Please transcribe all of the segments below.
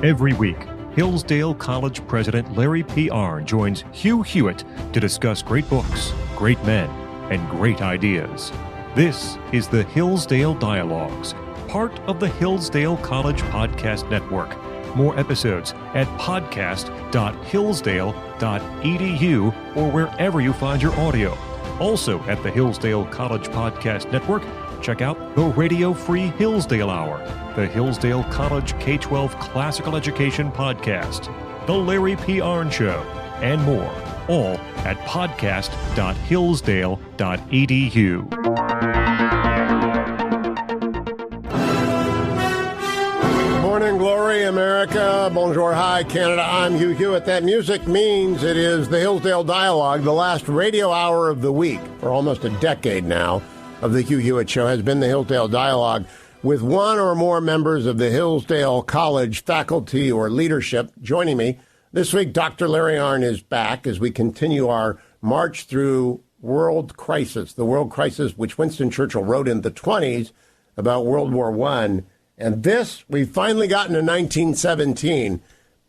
Every week, Hillsdale College President Larry P. Arnn joins Hugh Hewitt to discuss great books, great men, and great ideas. This is the Hillsdale Dialogues, part of the Hillsdale College Podcast Network. More episodes at podcast.hillsdale.edu or wherever you find your audio. Also at the Hillsdale College Podcast Network, check out the Radio Free Hillsdale Hour, the Hillsdale College K-12 Classical Education Podcast, The Larry P. Arnn Show, and more, all at podcast.hillsdale.edu. Morning glory, America. Bonjour, hi, Canada. I'm Hugh Hewitt. That music means it is the Hillsdale Dialogue, the last radio hour of the week for almost a decade now of the Hugh Hewitt Show has been the Hillsdale Dialogue with one or more members of the Hillsdale College faculty or leadership joining me. This week, Dr. Larry Arnn is back as we continue our march through world crisis, the world crisis which Winston Churchill wrote in the 20s about World War I. And this, we've finally gotten to 1917.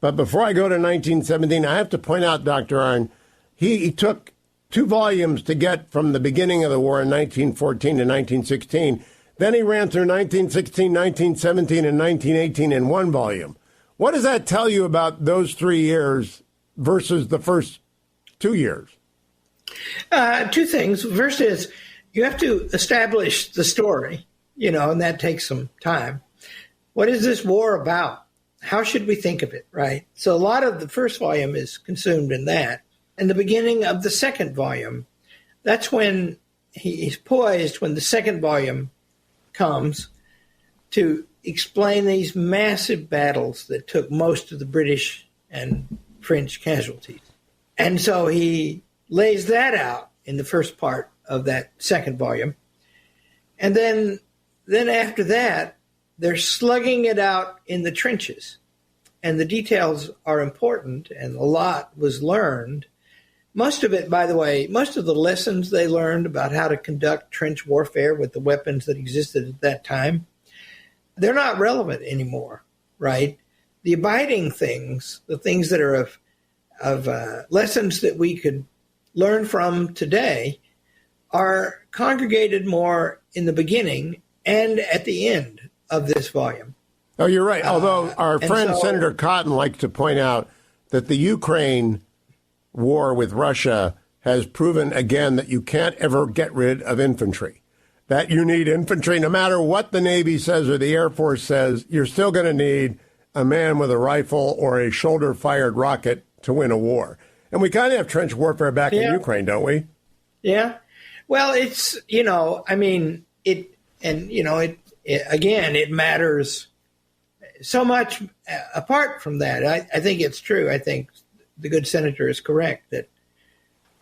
But before I go to 1917, I have to point out, Dr. Arnn, he took 2 volumes to get from the beginning of the war in 1914 to 1916. Then he ran through 1916, 1917, and 1918 in 1 volume. What does that tell you about those 3 years versus the first 2 years? 2 things. First is you have to establish the story, and that takes some time. What is this war about? How should we think of it, right? So a lot of the first volume is consumed in that. And the beginning of the second volume, that's when he's poised, when the second volume comes, to explain these massive battles that took most of the British and French casualties. And so he lays that out in the first part of that second volume. And then after that, they're slugging it out in the trenches. And the details are important, and a lot was learned. Most of it, by the way, most of the lessons they learned about how to conduct trench warfare with the weapons that existed at that time, they're not relevant anymore, right? The abiding things, the things that are of lessons that we could learn from today, are congregated more in the beginning and at the end of this volume. Oh, you're right. Although our friend Senator Cotton likes to point out that the Ukraine war with Russia has proven again that you can't ever get rid of infantry, that you need infantry. No matter what the Navy says or the Air Force says, you're still going to need a man with a rifle or a shoulder-fired rocket to win a war. And we kind of have trench warfare back in Ukraine, don't we? Yeah. Well, it's, it matters so much apart from that. I think it's true. I think the good senator is correct that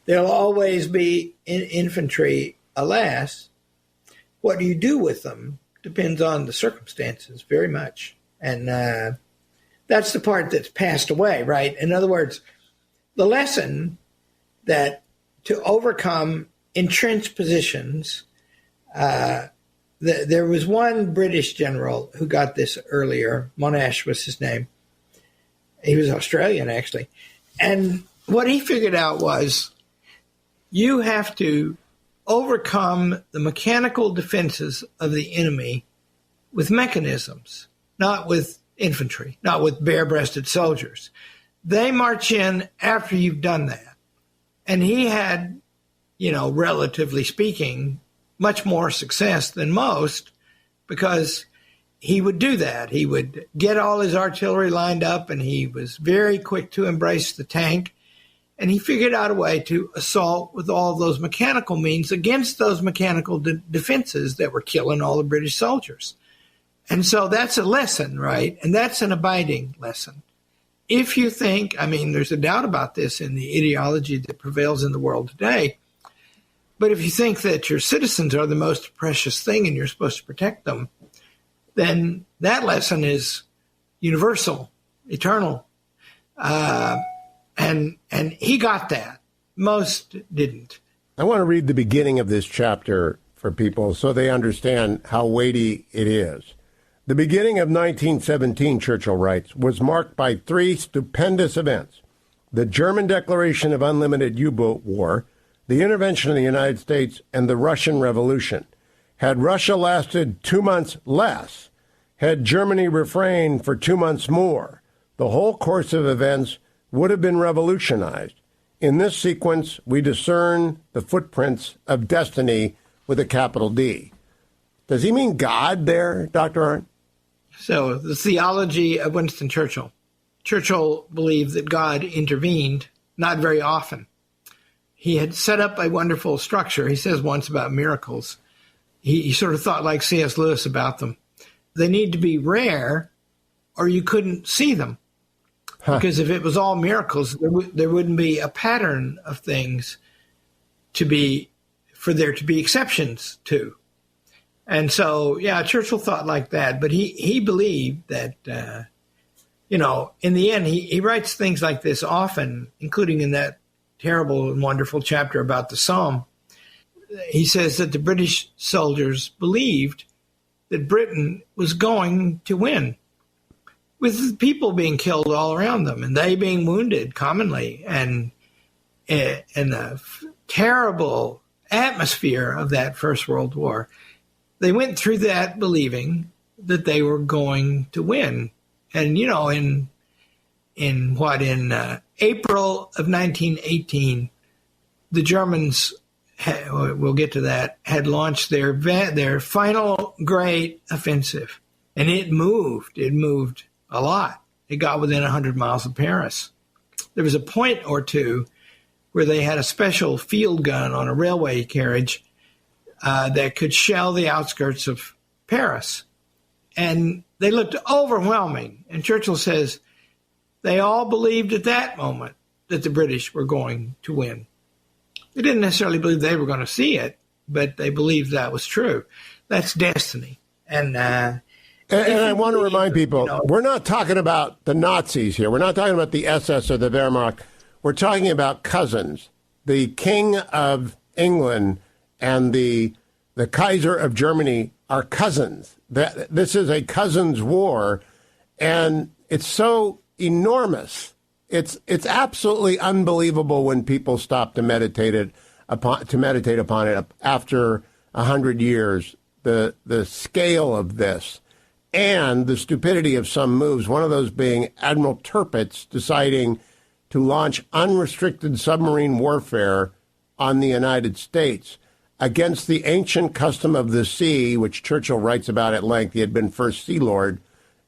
there'll always be infantry, alas. What do you do with them depends on the circumstances very much. And that's the part that's passed away, right? In other words, the lesson that to overcome entrenched positions, there was one British general who got this earlier. Monash was his name. He was Australian, actually. And what he figured out was you have to overcome the mechanical defenses of the enemy with mechanisms, not with infantry, not with bare-breasted soldiers. They march in after you've done that. And he had, relatively speaking, much more success than most because he would do that. He would get all his artillery lined up, and he was very quick to embrace the tank. And he figured out a way to assault with all those mechanical means against those mechanical defenses that were killing all the British soldiers. And so that's a lesson, right? And that's an abiding lesson. If you think, there's a doubt about this in the ideology that prevails in the world today, but if you think that your citizens are the most precious thing and you're supposed to protect them, then that lesson is universal, eternal. And he got that. Most didn't. I want to read the beginning of this chapter for people so they understand how weighty it is. The beginning of 1917, Churchill writes, was marked by three stupendous events: the German declaration of unlimited U-boat war, the intervention of the United States, and the Russian Revolution. Had Russia lasted 2 months less, had Germany refrained for 2 months more, the whole course of events would have been revolutionized. In this sequence, we discern the footprints of destiny with a capital D. Does he mean God there, Dr. Arnn? So the theology of Winston Churchill. Churchill believed that God intervened not very often. He had set up a wonderful structure. He says once about miracles. He sort of thought like C.S. Lewis about them. They need to be rare or you couldn't see them. Because if it was all miracles, there wouldn't be a pattern of things for there to be exceptions to. And so, yeah, Churchill thought like that. But he believed that, in the end, he writes things like this often, including in that terrible and wonderful chapter about the Somme. He says that the British soldiers believed that Britain was going to win, with people being killed all around them and they being wounded commonly, and the terrible atmosphere of that First World War. They went through that believing that they were going to win. And, in April of 1918, the Germans, we'll get to that, had launched their final great offensive. And it moved a lot. It got within 100 miles of Paris. There was a point or two where they had a special field gun on a railway carriage that could shell the outskirts of Paris. And they looked overwhelming. And Churchill says they all believed at that moment that the British were going to win. They didn't necessarily believe they were going to see it, but they believed that was true. That's destiny. And I want to remind people, we're not talking about the Nazis here. We're not talking about the SS or the Wehrmacht. We're talking about cousins. The King of England and the Kaiser of Germany are cousins. This is a cousins' war, and it's so enormous. It's absolutely unbelievable when people stop to meditate upon it after 100 years. The scale of this and the stupidity of some moves. One of those being Admiral Tirpitz deciding to launch unrestricted submarine warfare on the United States against the ancient custom of the sea, which Churchill writes about at length. He had been first Sea Lord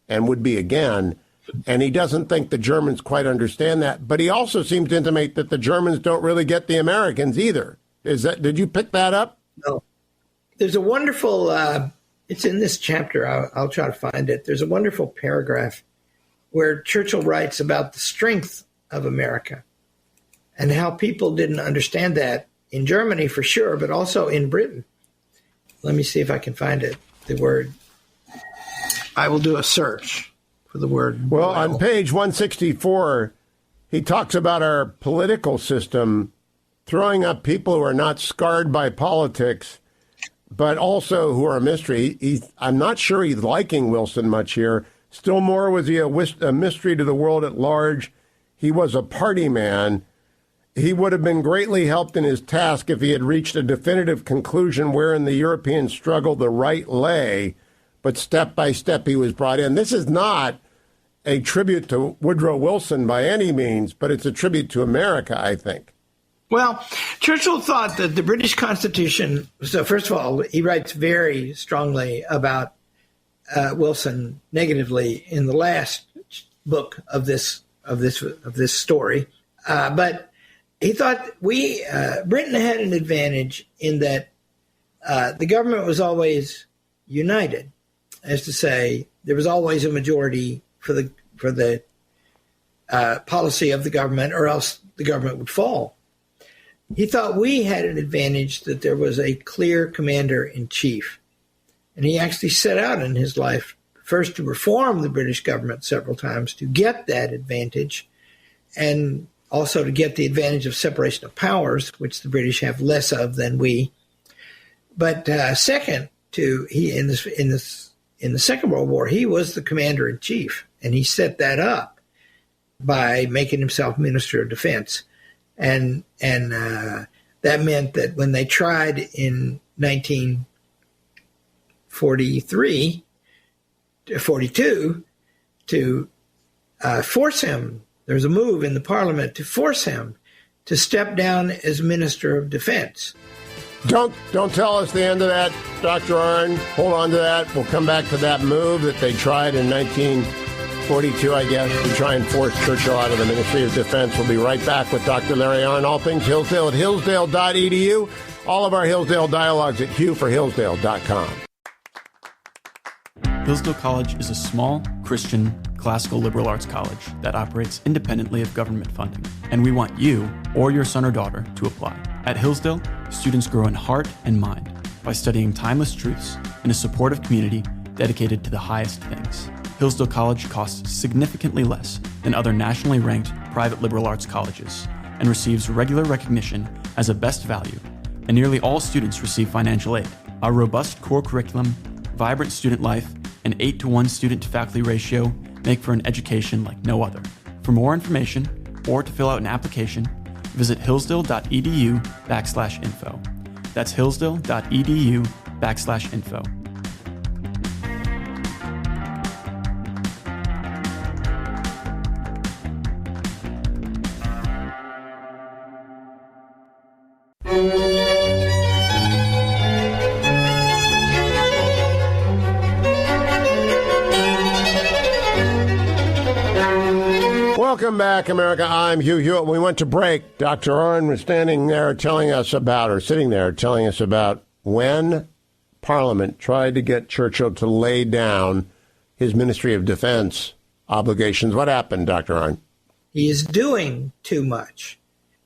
and would be again. And he doesn't think the Germans quite understand that. But he also seems to intimate that the Germans don't really get the Americans either. Did you pick that up? No. There's a wonderful, it's in this chapter, I'll try to find it. There's a wonderful paragraph where Churchill writes about the strength of America and how people didn't understand that in Germany for sure, but also in Britain. Let me see if I can find it, the word. I will do a search for the word. Well, on page 164, he talks about our political system throwing up people who are not scarred by politics, but also who are a mystery. I'm not sure he's liking Wilson much here. Still more, was he a mystery to the world at large? He was a party man. He would have been greatly helped in his task if he had reached a definitive conclusion wherein the European struggle the right lay, but step by step he was brought in. This is not a tribute to Woodrow Wilson by any means, but it's a tribute to America, I think. Well, Churchill thought that the British Constitution, so first of all, he writes very strongly about Wilson negatively in the last book of this story. But he thought Britain had an advantage in that the government was always united, as to say, there was always a majority for the policy of the government, or else the government would fall. He thought we had an advantage that there was a clear commander-in-chief. And he actually set out in his life first to reform the British government several times to get that advantage, and also to get the advantage of separation of powers, which the British have less of than we. But second, in this in the Second World War, he was the commander-in-chief, and he set that up by making himself Minister of Defense. And that meant that when they tried in 1942 to force him, there was a move in the parliament to force him to step down as Minister of Defense. Don't tell us the end of that, Dr. Arnn. Hold on to that. We'll come back to that move that they tried in 1942, I guess, to try and force Churchill out of the Ministry of Defense. We'll be right back with Dr. Larry Arnn, all things Hillsdale at hillsdale.edu. All of our Hillsdale Dialogues at hughforhillsdale.com. Hillsdale College is a small, Christian, classical liberal arts college that operates independently of government funding, and we want you or your son or daughter to apply. At Hillsdale, students grow in heart and mind by studying timeless truths in a supportive community dedicated to the highest things. Hillsdale College costs significantly less than other nationally ranked private liberal arts colleges and receives regular recognition as a best value, and nearly all students receive financial aid. Our robust core curriculum, vibrant student life, and 8-to-1 student-to-faculty ratio make for an education like no other. For more information or to fill out an application, visit hillsdale.edu/info. That's hillsdale.edu/info. Welcome back, America. I'm Hugh Hewitt. We went to break. Dr. Arnn was sitting there telling us about when Parliament tried to get Churchill to lay down his Ministry of Defense obligations. What happened, Dr. Arnn? He is doing too much.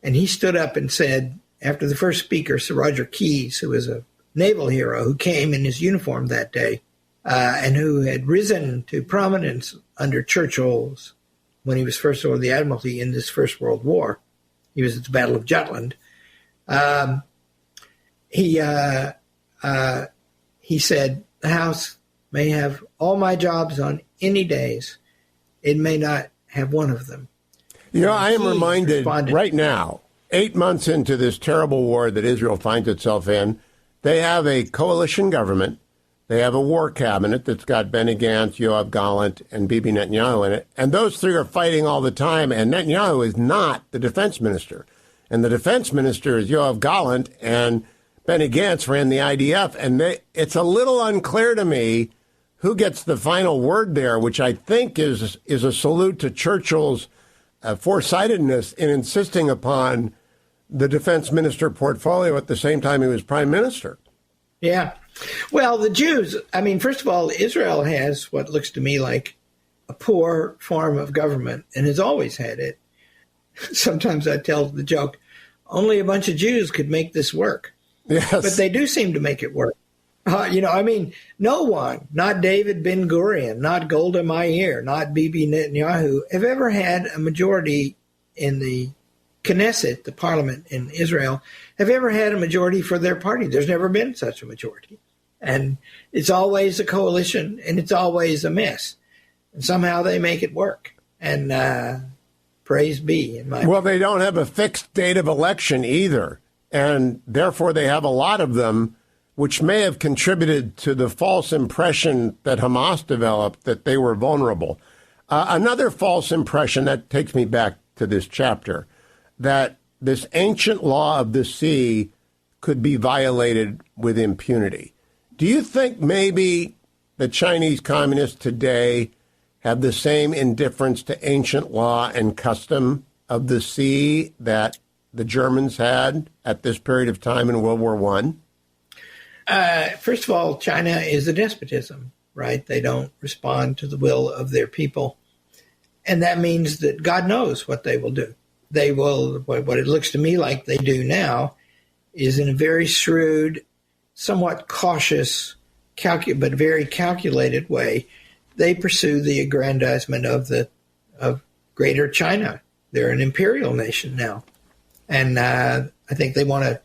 And he stood up and said, after the first speaker, Sir Roger Keyes, who was a naval hero who came in his uniform that day and who had risen to prominence under Churchill's when he was First Lord of the Admiralty in this First World War. He was at the Battle of Jutland. He said, the House may have all my jobs on any days. It may not have one of them. You know, I am reminded right now, 8 months into this terrible war that Israel finds itself in, they have a coalition government. They have a war cabinet that's got Benny Gantz, Yoav Gallant, and Bibi Netanyahu in it. And those three are fighting all the time. And Netanyahu is not the defense minister. And the defense minister is Yoav Gallant, and Benny Gantz ran the IDF. And it's a little unclear to me who gets the final word there, which I think is a salute to Churchill's foresightedness in insisting upon the defense minister portfolio at the same time he was prime minister. Yeah. Well, the Jews, I mean, first of all, Israel has what looks to me like a poor form of government and has always had it. Sometimes I tell the joke, only a bunch of Jews could make this work. Yes. But they do seem to make it work. No one, not David Ben-Gurion, not Golda Meir, not Bibi Netanyahu, have ever had a majority in the Knesset, the parliament in Israel, have ever had a majority for their party. There's never been such a majority. And it's always a coalition, and it's always a mess. And somehow they make it work. And praise be, in my opinion. Well, they don't have a fixed date of election either. And therefore they have a lot of them, which may have contributed to the false impression that Hamas developed that they were vulnerable. Another false impression, that takes me back to this chapter, that this ancient law of the sea could be violated with impunity. Do you think maybe the Chinese communists today have the same indifference to ancient law and custom of the sea that the Germans had at this period of time in World War I? First of all, China is a despotism, right? They don't respond to the will of their people. And that means that God knows what they will do. They will, what it looks to me like they do now, is in a very shrewd, somewhat cautious, but very calculated way, they pursue the aggrandizement of Greater China. They're an imperial nation now. And I think they want to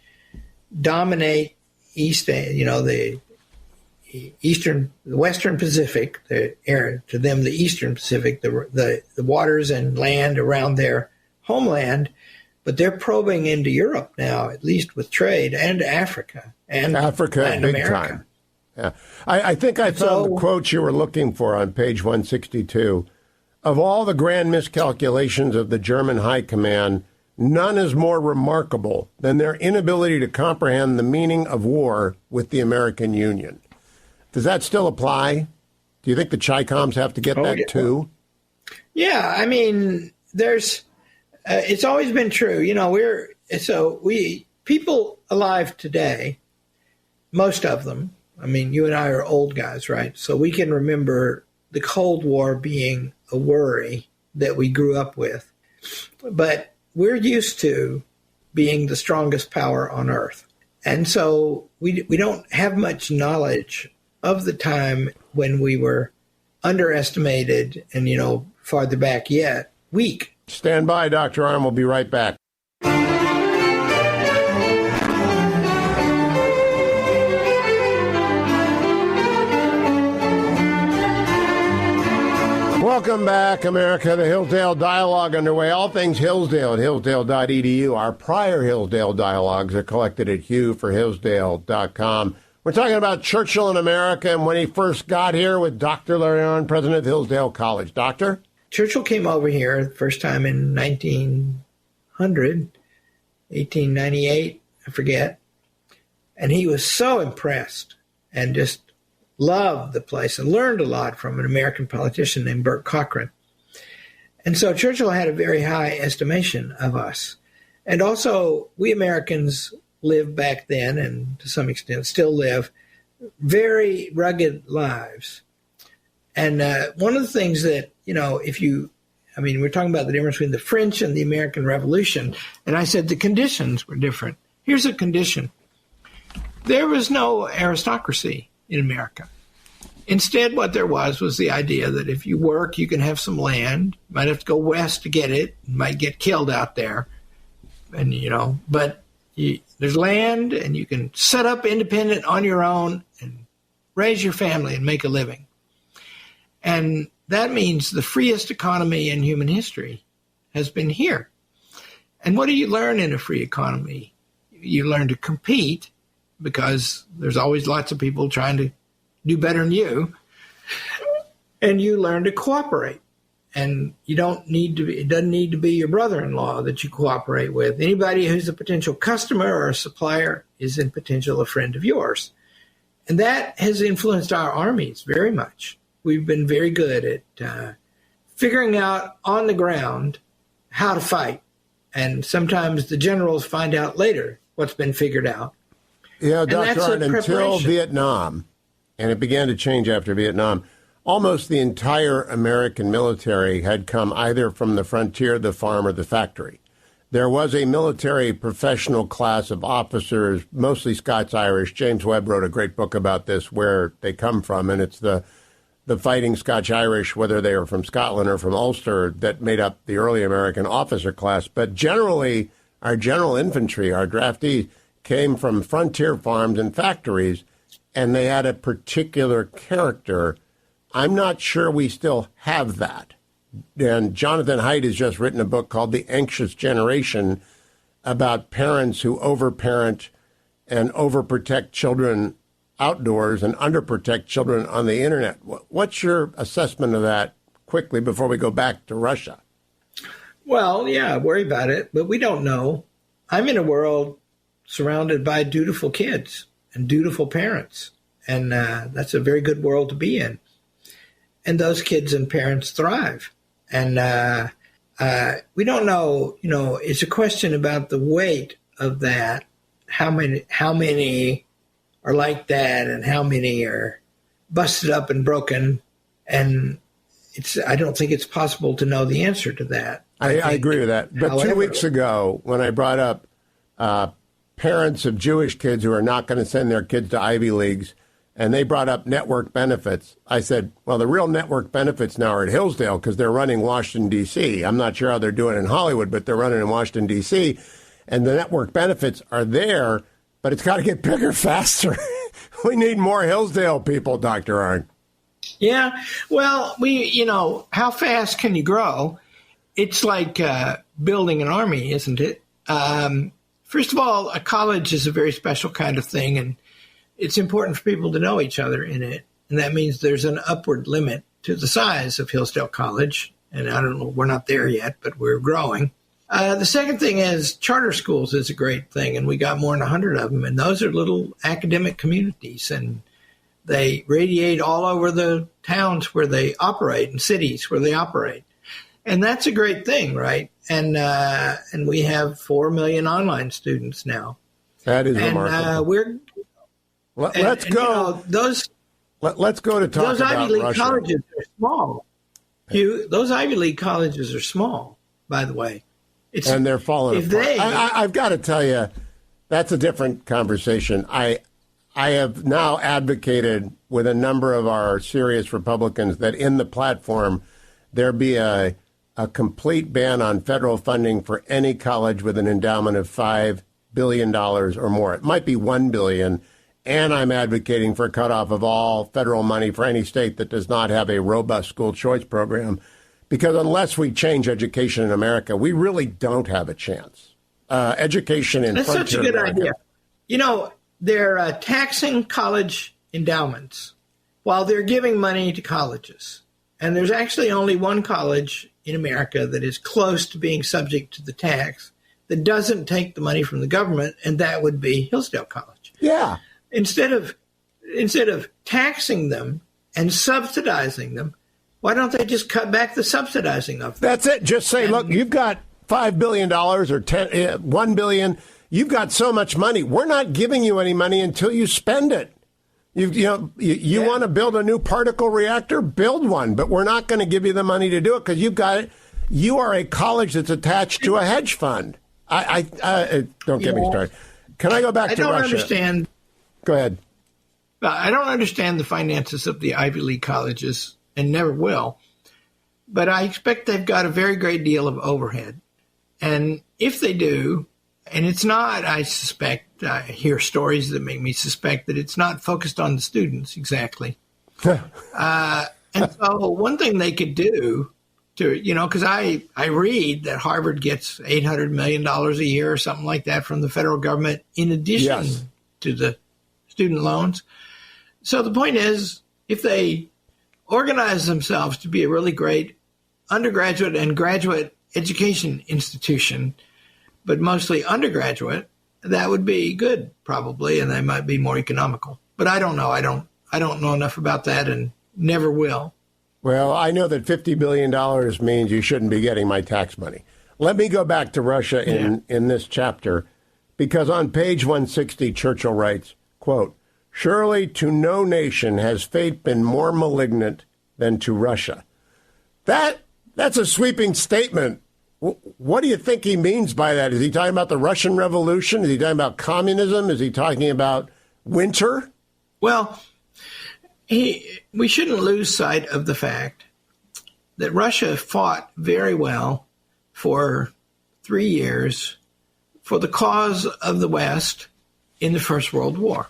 dominate the Western Pacific, to them the Eastern Pacific, the waters and land around their homeland, but they're probing into Europe now, at least with trade, and Africa and Latin big America. Time. Yeah, I think I found the quote you were looking for on page 162. Of all the grand miscalculations of the German High Command, none is more remarkable than their inability to comprehend the meaning of war with the American Union. Does that still apply? Do you think the Chi-Coms have to get that too? Yeah, I mean, there's. It's always been true. You know, people alive today, most of them. I mean, you and I are old guys, right? So we can remember the Cold War being a worry that we grew up with, but we're used to being the strongest power on earth, and so we don't have much knowledge of the time when we were underestimated and, farther back yet, weak. Stand by, Dr. Arnn. We'll be right back. Welcome back, America. The Hillsdale Dialogue underway. All things Hillsdale at hillsdale.edu. Our prior Hillsdale Dialogues are collected at hughforhillsdale.com. We're talking about Churchill in America and when he first got here with Dr. Larry Arnn, president of Hillsdale College. Doctor? Churchill came over here the first time in 1898, I forget. And he was so impressed and just loved the place and learned a lot from an American politician named Bert Cochran. And so Churchill had a very high estimation of us. And also, we Americans lived back then, and to some extent still live, very rugged lives. And one of the things that, we're talking about the difference between the French and the American Revolution. And I said the conditions were different. Here's a condition. There was no aristocracy in America. Instead, what there was the idea that if you work, you can have some land. You might have to go west to get it. You might get killed out there. And, but there's land, and you can set up independent on your own and raise your family and make a living. And that means the freest economy in human history has been here. And what do you learn in a free economy? You learn to compete, because there's always lots of people trying to do better than you. And you learn to cooperate. And it doesn't need to be your brother-in-law that you cooperate with. Anybody who's a potential customer or a supplier is in potential a friend of yours. And that has influenced our armies very much. We've been very good at figuring out on the ground how to fight. And sometimes the generals find out later what's been figured out. Yeah, Dr. Arnn, until Vietnam, and it began to change after Vietnam, almost the entire American military had come either from the frontier, the farm, or the factory. There was a military professional class of officers, mostly Scots-Irish. James Webb wrote a great book about this, where they come from, and it's the fighting Scotch-Irish, whether they were from Scotland or from Ulster, that made up the early American officer class. But generally, our general infantry, our draftees, came from frontier farms and factories, and they had a particular character. I'm not sure we still have that. And Jonathan Haidt has just written a book called The Anxious Generation about parents who overparent and overprotect children outdoors and underprotect children on the internet. What's your assessment of that quickly before we go back to Russia? Well, yeah, I worry about it, but we don't know. I'm in a world surrounded by dutiful kids and dutiful parents, and that's a very good world to be in. And those kids and parents thrive. And we don't know, it's a question about the weight of that, how many are like that and how many are busted up and broken. And I don't think it's possible to know the answer to that. I agree with that. But 2 weeks ago, when I brought up parents of Jewish kids who are not going to send their kids to Ivy Leagues, and they brought up network benefits, I said, well, the real network benefits now are at Hillsdale because they're running Washington, D.C. I'm not sure how they're doing in Hollywood, but they're running in Washington, D.C. And the network benefits are there, but it's got to get bigger faster. We need more Hillsdale people, Dr. Arnn. Yeah. Well, how fast can you grow? It's like building an army, isn't it? First of all, a college is a very special kind of thing, and it's important for people to know each other in it. And that means there's an upward limit to the size of Hillsdale College. And I don't know, we're not there yet, but we're growing. The second thing is charter schools is a great thing, and we got more than 100 of them. And those are little academic communities, and they radiate all over the towns where they operate and cities where they operate. And that's a great thing, right? And we have 4 million online students now. That is remarkable. Let's go to talk those about Ivy League Russia. colleges are small. Hugh, those Ivy League colleges are small, by the way. And they're falling apart. I've got to tell you, that's a different conversation. I have now advocated with a number of our serious Republicans that in the platform there be a complete ban on federal funding for any college with an endowment of $5 billion or more. It might be $1 billion. And I'm advocating for a cutoff of all federal money for any state that does not have a robust school choice program. Because unless we change education in America, we really don't have a chance. Education in That's such a good idea. They're taxing college endowments while they're giving money to colleges. And there's actually only one college in America that is close to being subject to the tax that doesn't take the money from the government, and that would be Hillsdale College. Yeah. Instead of taxing them and subsidizing them, why don't they just cut back the subsidizing of them? That's it. Just say, look, you've got $5 billion or $1 billion. You've got so much money. We're not giving you any money until you spend it. You want to build a new particle reactor? Build one, but we're not going to give you the money to do it because you've got it. You are a college that's attached to a hedge fund. Don't get me started. Can I go back to Russia? I don't understand. Go ahead. I don't understand the finances of the Ivy League colleges and never will, but I expect they've got a very great deal of overhead. And if they do, and it's not, I hear stories that make me suspect that it's not focused on the students exactly. And so one thing they could do because I read that Harvard gets $800 million a year or something like that from the federal government in addition to the student loans. So the point is, if they organize themselves to be a really great undergraduate and graduate education institution, but mostly undergraduate, that would be good probably, and they might be more economical. But I don't know. I don't know enough about that and never will. Well, I know that $50 billion means you shouldn't be getting my tax money. Let me go back to Russia in this chapter, because on page 160, Churchill writes, quote, "Surely to no nation has fate been more malignant than to Russia." That's a sweeping statement. What do you think he means by that? Is he talking about the Russian Revolution? Is he talking about communism? Is he talking about winter? Well, we shouldn't lose sight of the fact that Russia fought very well for 3 years for the cause of the West in the First World War.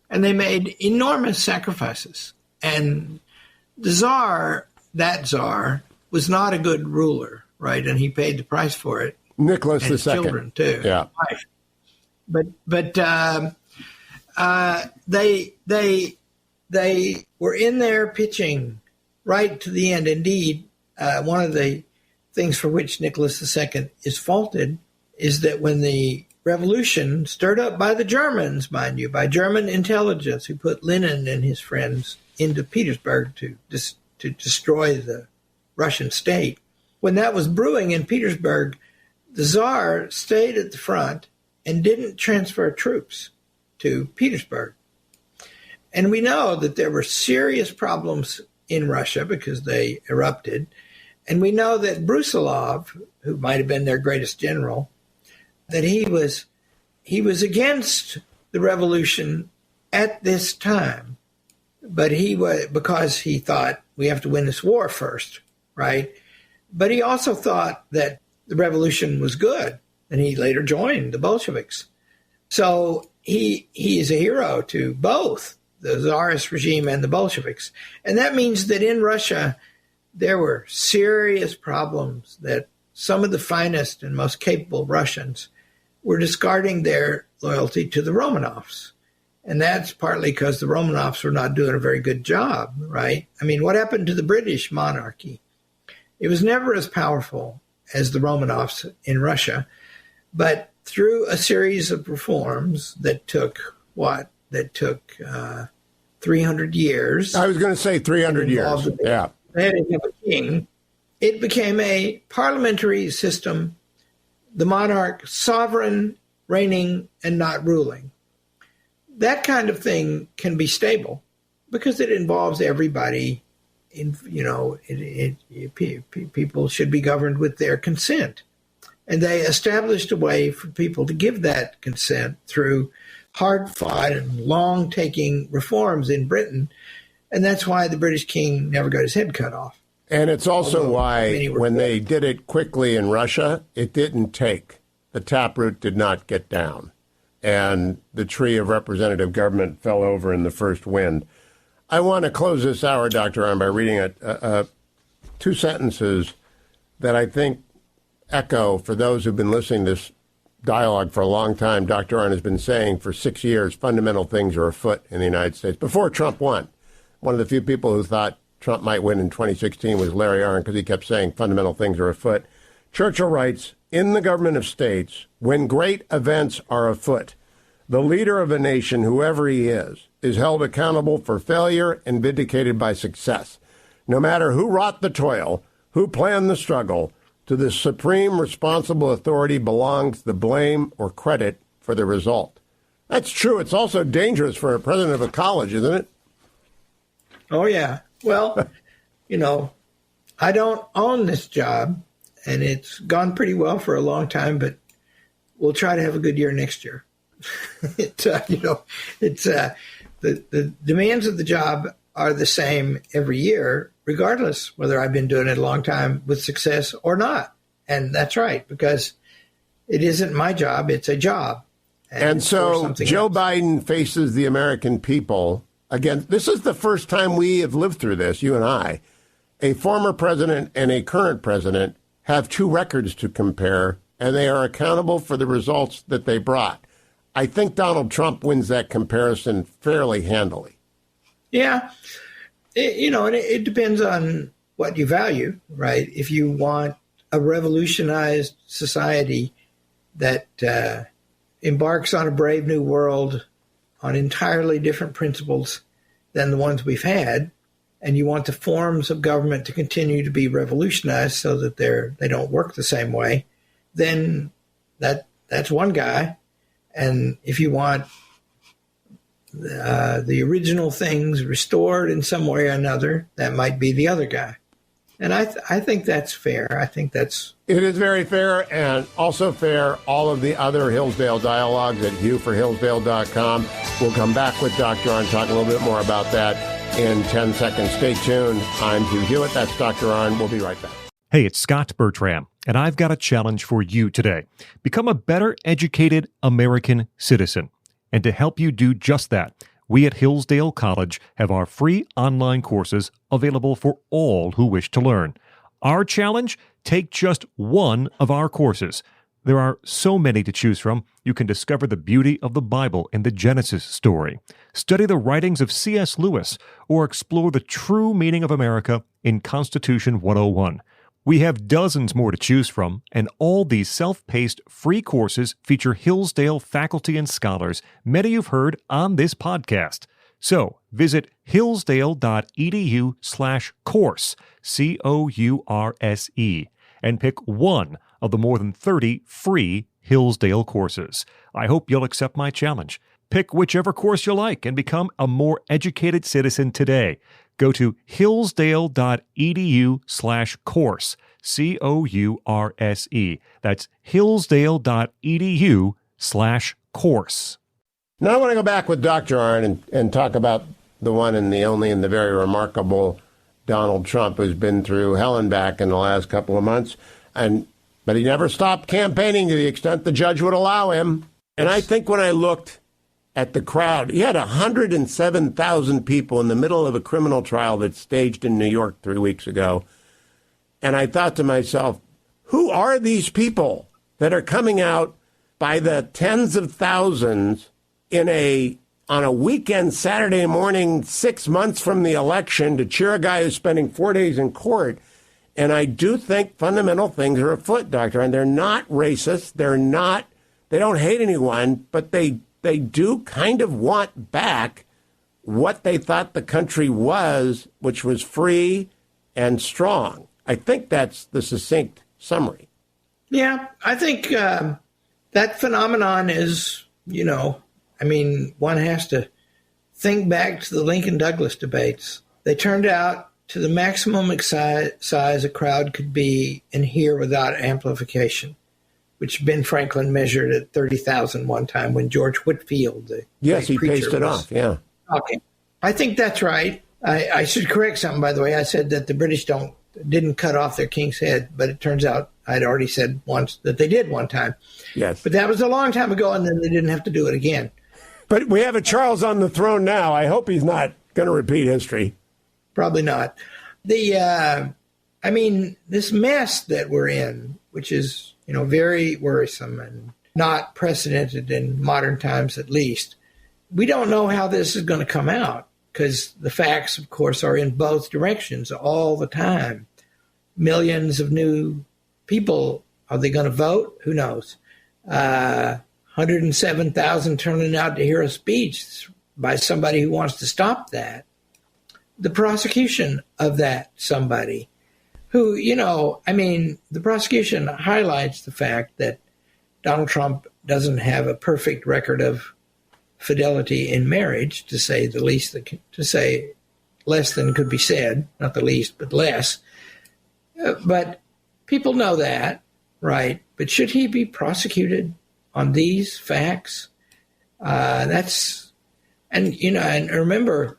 And they made enormous sacrifices. And the Tsar, was not a good ruler, right? And he paid the price for it. Nicholas and his II. Children, too. Yeah. But they were in there pitching right to the end. Indeed, one of the things for which Nicholas II is faulted is that when the revolution, stirred up by the Germans, mind you, by German intelligence, who put Lenin and his friends into Petersburg to destroy the Russian state, when that was brewing in Petersburg, the Tsar stayed at the front and didn't transfer troops to Petersburg. And we know that there were serious problems in Russia because they erupted. And we know that Brusilov, who might have been their greatest general, that he was against the revolution at this time. But because he thought we have to win this war first, right? But he also thought that the revolution was good, and he later joined the Bolsheviks. So he is a hero to both the Tsarist regime and the Bolsheviks. And that means that in Russia, there were serious problems that some of the finest and most capable Russians were discarding their loyalty to the Romanovs. And that's partly because the Romanovs were not doing a very good job, right? I mean, what happened to the British monarchy? It was never as powerful as the Romanovs in Russia, but through a series of reforms that took 300 years. I was going to say 300 years. Yeah. A king. It became a parliamentary system, the monarch sovereign, reigning, and not ruling. That kind of thing can be stable because it involves everybody. People should be governed with their consent. And they established a way for people to give that consent through hard-fought and long-taking reforms in Britain. And that's why the British king never got his head cut off. And it's also why when they did it quickly in Russia, it didn't take. The taproot did not get down. And the tree of representative government fell over in the first wind. I want to close this hour, Dr. Arnn, by reading two sentences that I think echo for those who've been listening to this dialogue for a long time. Dr. Arnn has been saying for 6 years, fundamental things are afoot in the United States. Before Trump won, one of the few people who thought Trump might win in 2016 was Larry Arnn, because he kept saying fundamental things are afoot. Churchill writes, in the government of states, when great events are afoot, the leader of a nation, whoever he is held accountable for failure and vindicated by success. No matter who wrought the toil, who planned the struggle, to the supreme responsible authority belongs the blame or credit for the result. That's true. It's also dangerous for a president of a college, isn't it? Oh, yeah. Well, I don't own this job, and it's gone pretty well for a long time, but we'll try to have a good year next year. The demands of the job are the same every year, regardless whether I've been doing it a long time with success or not. And that's right, because it isn't my job, it's a job. And so Joe Biden faces the American people. Again, this is the first time we have lived through this, you and I. A former president and a current president have two records to compare, and they are accountable for the results that they brought. I think Donald Trump wins that comparison fairly handily. Yeah. It depends on what you value, right? If you want a revolutionized society that embarks on a brave new world on entirely different principles than the ones we've had, and you want the forms of government to continue to be revolutionized so that they don't work the same way, then that's one guy. And if you want the original things restored in some way or another, that might be the other guy. And I think that's fair. It is very fair, and also fair all of the other Hillsdale Dialogues at HughforHillsdale.com. We'll come back with Dr. Arnn, talk a little bit more about that in 10 seconds. Stay tuned. I'm Hugh Hewitt. That's Dr. Arnn. We'll be right back. Hey, it's Scott Bertram, and I've got a challenge for you today. Become a better educated American citizen. And to help you do just that, we at Hillsdale College have our free online courses available for all who wish to learn. Our challenge? Take just one of our courses. There are so many to choose from. You can discover the beauty of the Bible and the Genesis story, study the writings of C.S. Lewis, or explore the true meaning of America in Constitution 101. We have dozens more to choose from, and all these self-paced free courses feature Hillsdale faculty and scholars, many you've heard on this podcast. So visit hillsdale.edu/course, COURSE, and pick one of the more than 30 free Hillsdale courses. I hope you'll accept my challenge. Pick whichever course you like and become a more educated citizen today. Go to hillsdale.edu/course, COURSE. That's hillsdale.edu/course. Now I want to go back with Dr. Arnn and talk about the one and the only and the very remarkable Donald Trump, who's been through hell and back in the last couple of months. But he never stopped campaigning to the extent the judge would allow him. And I think when I looked at the crowd, you had 107,000 people in the middle of a criminal trial that's staged in New York 3 weeks ago. And I thought to myself, who are these people that are coming out by the tens of thousands on a weekend Saturday morning, 6 months from the election, to cheer a guy who's spending 4 days in court? And I do think fundamental things are afoot, Doctor. And they're not racist. They don't hate anyone, but they do kind of want back what they thought the country was, which was free and strong. I think that's the succinct summary. Yeah, I think that phenomenon is, one has to think back to the Lincoln-Douglas debates. They turned out to the maximum size a crowd could be and hear without amplification, which Ben Franklin measured at 30,000 one time when George Whitefield, he paced it off, yeah. Okay. I think that's right. I should correct something, by the way. I said that the British didn't cut off their king's head, but it turns out I'd already said once that they did one time. Yes. But that was a long time ago, and then they didn't have to do it again. But we have a Charles on the throne now. I hope he's not going to repeat history. Probably not. This mess that we're in, which is, very worrisome and not precedented in modern times at least, we don't know how this is going to come out because the facts, of course, are in both directions all the time. Millions of new people, are they going to vote? Who knows? 107,000 turning out to hear a speech by somebody who wants to stop that. The prosecution of that somebody who, the prosecution highlights the fact that Donald Trump doesn't have a perfect record of fidelity in marriage, to say the least, to say less than could be said, not the least, but less. But people know that, right? But should he be prosecuted on these facts? And remember,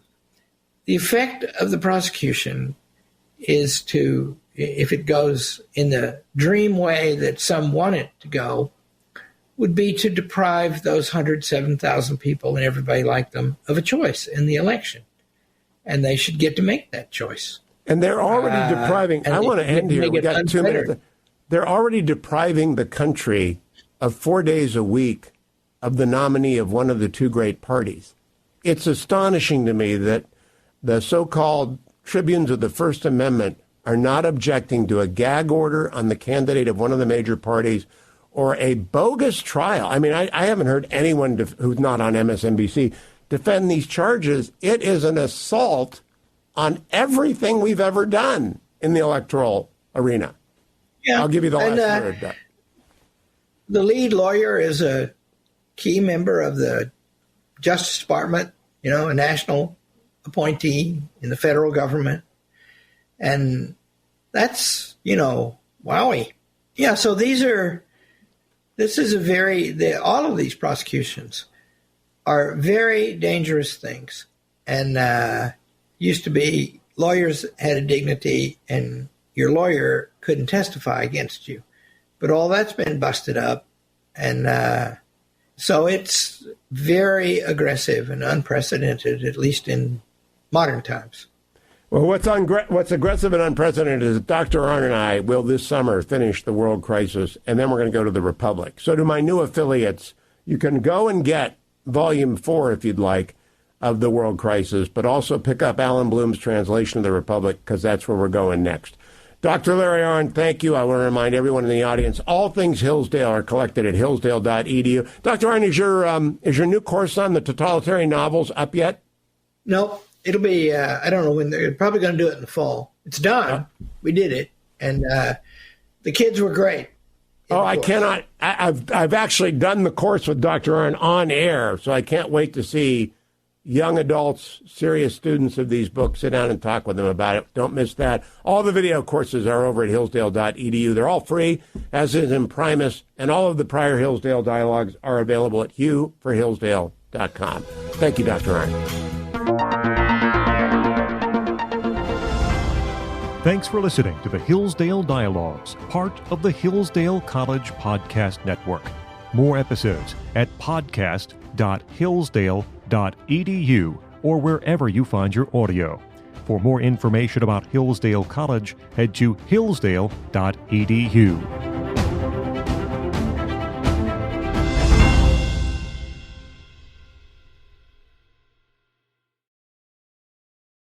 the effect of the prosecution is to, if it goes in the dream way that some want it to go, would be to deprive those 107,000 people and everybody like them of a choice in the election. And they should get to make that choice. And they're already depriving, I want to end here, we got 2 minutes. They're already depriving the country of 4 days a week of the nominee of one of the two great parties. It's astonishing to me that the so-called tribunes of the First Amendment are not objecting to a gag order on the candidate of one of the major parties or a bogus trial. I mean, I haven't heard anyone who's not on MSNBC defend these charges. It is an assault on everything we've ever done in the electoral arena. Yeah, I'll give you the last word. The lead lawyer is a key member of the Justice Department, a national appointee in the federal government. And that's, wowie. Yeah, so all of these prosecutions are very dangerous things. And used to be lawyers had a dignity and your lawyer couldn't testify against you. But all that's been busted up. And so it's very aggressive and unprecedented, at least in modern times. Well, what's aggressive and unprecedented is Dr. Arnn and I will this summer finish The World Crisis, and then we're going to go to The Republic. So to my new affiliates, you can go and get Volume 4, if you'd like, of The World Crisis, but also pick up Alan Bloom's translation of The Republic, because that's where we're going next. Dr. Larry Arnn, thank you. I want to remind everyone in the audience, all things Hillsdale are collected at hillsdale.edu. Dr. Arnn, is your new course on the totalitarian novels up yet? No. It'll be, I don't know when, they're probably going to do it in the fall. It's done. We did it. And the kids were great. Oh, I cannot. I've actually done the course with Dr. Arnn on air, so I can't wait to see young adults, serious students of these books, sit down and talk with them about it. Don't miss that. All the video courses are over at hillsdale.edu. They're all free, as is Imprimis, and all of the prior Hillsdale Dialogues are available at hughforhillsdale.com. Thank you, Dr. Arnn. Thanks for listening to the Hillsdale Dialogues, part of the Hillsdale College Podcast Network. more episodes at podcast.hillsdale.edu or wherever you find your audio. For more information about Hillsdale College, head to hillsdale.edu.